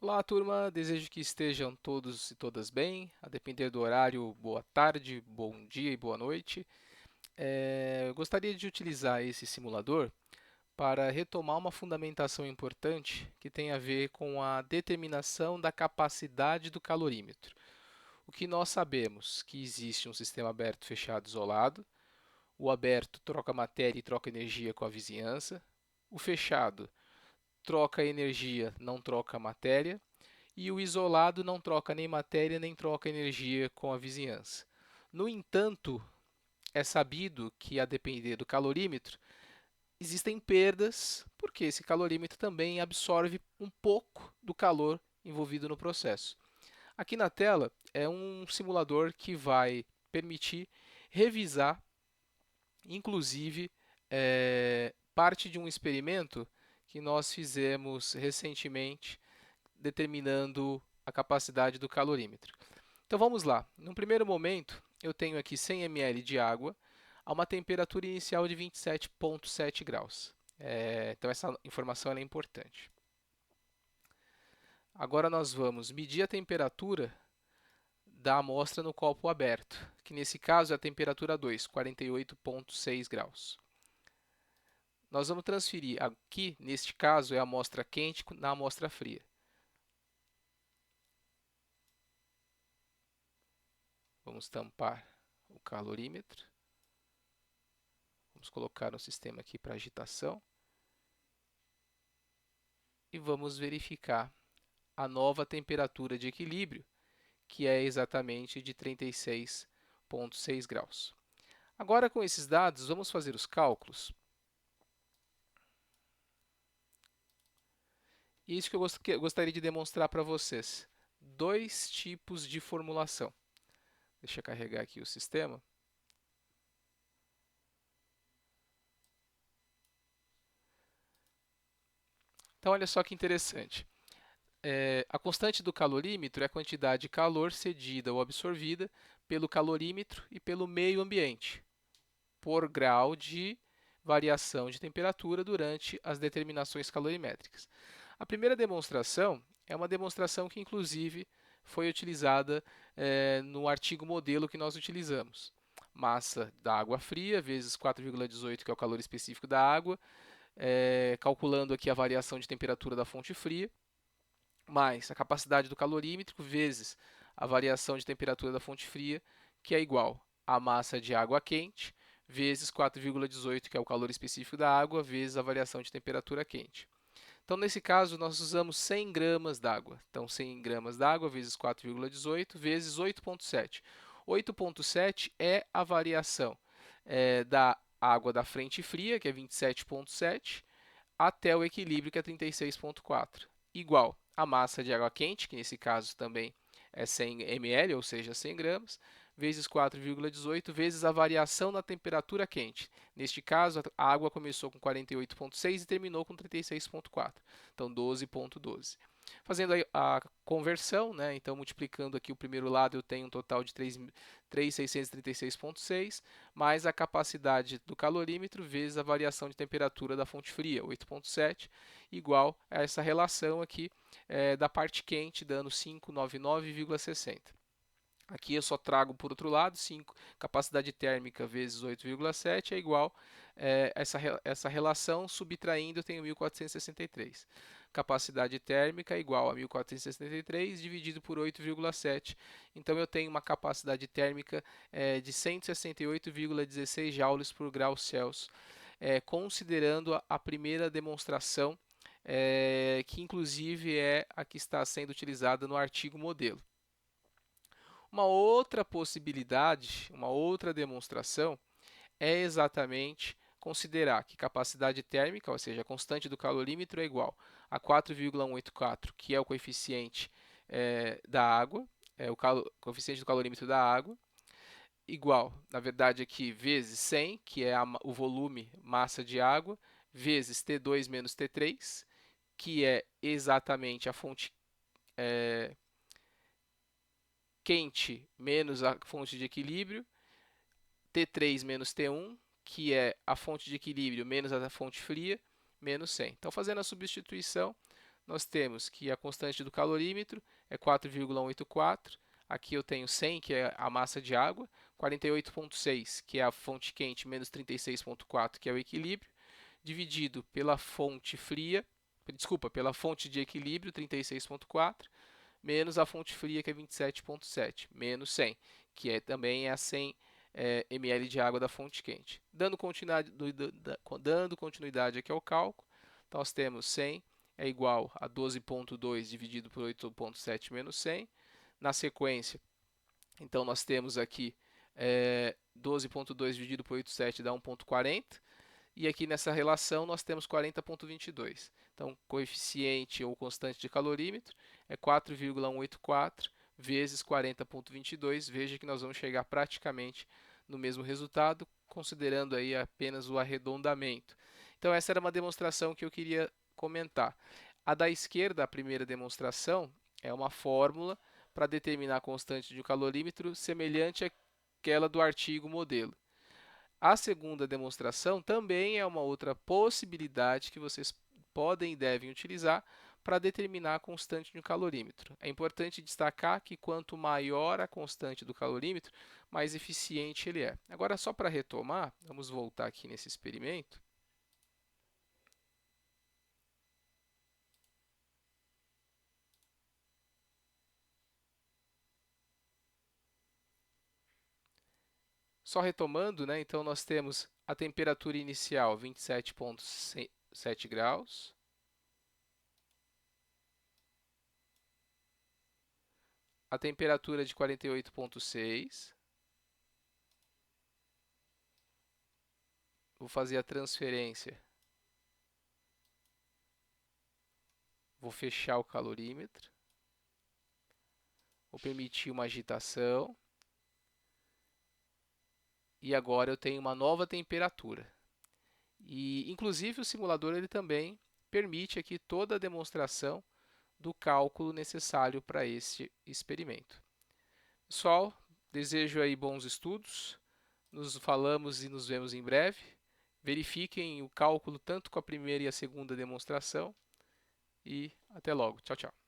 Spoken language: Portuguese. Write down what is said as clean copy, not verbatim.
Olá, turma. Desejo que estejam todos e todas bem. A depender do horário, boa tarde, bom dia e boa noite. Eu gostaria de utilizar esse simulador para retomar uma fundamentação importante que tem a ver com a determinação da capacidade do calorímetro. O que nós sabemos que existe um sistema aberto, fechado, isolado. O aberto troca matéria e troca energia com a vizinhança. O fechado troca energia, não troca matéria. E o isolado não troca nem matéria nem troca energia com a vizinhança. No entanto, é sabido que, a depender do calorímetro, existem perdas, porque esse calorímetro também absorve um pouco do calor envolvido no processo. Aqui na tela é um simulador que vai permitir revisar, inclusive, parte de um experimento que nós fizemos recentemente determinando a capacidade do calorímetro. Então vamos lá. No primeiro momento, eu tenho aqui 100 ml de água a uma temperatura inicial de 27,7 graus. Então essa informação é importante. Agora nós vamos medir a temperatura da amostra no copo aberto, que nesse caso é a temperatura 2, 48,6 graus. Nós vamos transferir aqui, neste caso, é a amostra quente na amostra fria. Vamos tampar o calorímetro. Vamos colocar no sistema aqui para agitação. E vamos verificar a nova temperatura de equilíbrio, que é exatamente de 36,6 graus. Agora, com esses dados, vamos fazer os cálculos. E isso que eu gostaria de demonstrar para vocês. Dois tipos de formulação. Deixa eu carregar aqui o sistema. Então, olha só que interessante. A constante do calorímetro é a quantidade de calor cedida ou absorvida pelo calorímetro e pelo meio ambiente, por grau de variação de temperatura durante as determinações calorimétricas. A primeira demonstração é uma demonstração que, inclusive, foi utilizada no artigo modelo que nós utilizamos. Massa da água fria vezes 4,18, que é o calor específico da água, calculando aqui a variação de temperatura da fonte fria, mais a capacidade do calorímetro vezes a variação de temperatura da fonte fria, que é igual à massa de água quente vezes 4,18, que é o calor específico da água, vezes a variação de temperatura quente. Então, nesse caso, nós usamos 100 gramas d'água. Então, 100 gramas d'água vezes 4,18 vezes 8,7. 8,7 é a variação da água da frente fria, que é 27,7, até o equilíbrio, que é 36,4, igual a massa de água quente, que nesse caso também é 100 ml, ou seja, 100 gramas, vezes 4,18, vezes a variação na temperatura quente. Neste caso, a água começou com 48,6 e terminou com 36,4, então 12,12. Fazendo a conversão, né, então multiplicando aqui o primeiro lado, eu tenho um total de 3.636,6, mais a capacidade do calorímetro vezes a variação de temperatura da fonte fria, 8,7, igual a essa relação aqui da parte quente, dando 599,60. Aqui eu só trago por outro lado, 5, capacidade térmica vezes 8,7 é igual essa relação, subtraindo eu tenho 1463. Capacidade térmica é igual a 1463 dividido por 8,7. Então eu tenho uma capacidade térmica de 168,16 joules por grau Celsius, considerando a primeira demonstração, que inclusive é a que está sendo utilizada no artigo modelo. Uma outra possibilidade, uma outra demonstração, é exatamente considerar que capacidade térmica, ou seja, a constante do calorímetro, é igual a 4,184, que é o coeficiente da água, o coeficiente do calorímetro da água, igual, na verdade, aqui, vezes 100, que é o volume massa de água, vezes T2 menos T3, que é exatamente a fonte quente menos a fonte de equilíbrio, T3 menos T1, que é a fonte de equilíbrio menos a fonte fria, menos 100. Então, fazendo a substituição, nós temos que a constante do calorímetro é 4,184. Aqui eu tenho 100, que é a massa de água, 48,6, que é a fonte quente, menos 36,4, que é o equilíbrio, dividido pela fonte fria, desculpa, pela fonte de equilíbrio, 36,4, menos a fonte fria, que é 27,7, menos 100, que também é a 100 ml de água da fonte quente. Dando continuidade aqui ao cálculo, então nós temos 100 é igual a 12,2 dividido por 8,7 menos 100. Na sequência, então nós temos aqui 12,2 dividido por 8,7 dá 1,40. E aqui nessa relação nós temos 40,22. Então, coeficiente ou constante de calorímetro é 4,184 vezes 40,22. Veja que nós vamos chegar praticamente no mesmo resultado, considerando aí apenas o arredondamento. Então, essa era uma demonstração que eu queria comentar. A da esquerda, a primeira demonstração, é uma fórmula para determinar a constante de um calorímetro semelhante àquela do artigo modelo. A segunda demonstração também é uma outra possibilidade que vocês podem e devem utilizar para determinar a constante de um calorímetro. É importante destacar que quanto maior a constante do calorímetro, mais eficiente ele é. Agora, só para retomar, vamos voltar aqui nesse experimento. Só retomando, né? Então nós temos a temperatura inicial 27,7 graus. A temperatura de 48,6. Vou fazer a transferência. Vou fechar o calorímetro. Vou permitir uma agitação. E agora eu tenho uma nova temperatura. E, inclusive, o simulador ele também permite aqui toda a demonstração do cálculo necessário para este experimento. Pessoal, desejo aí bons estudos. Nos falamos e nos vemos em breve. Verifiquem o cálculo tanto com a primeira e a segunda demonstração. E até logo. Tchau, tchau.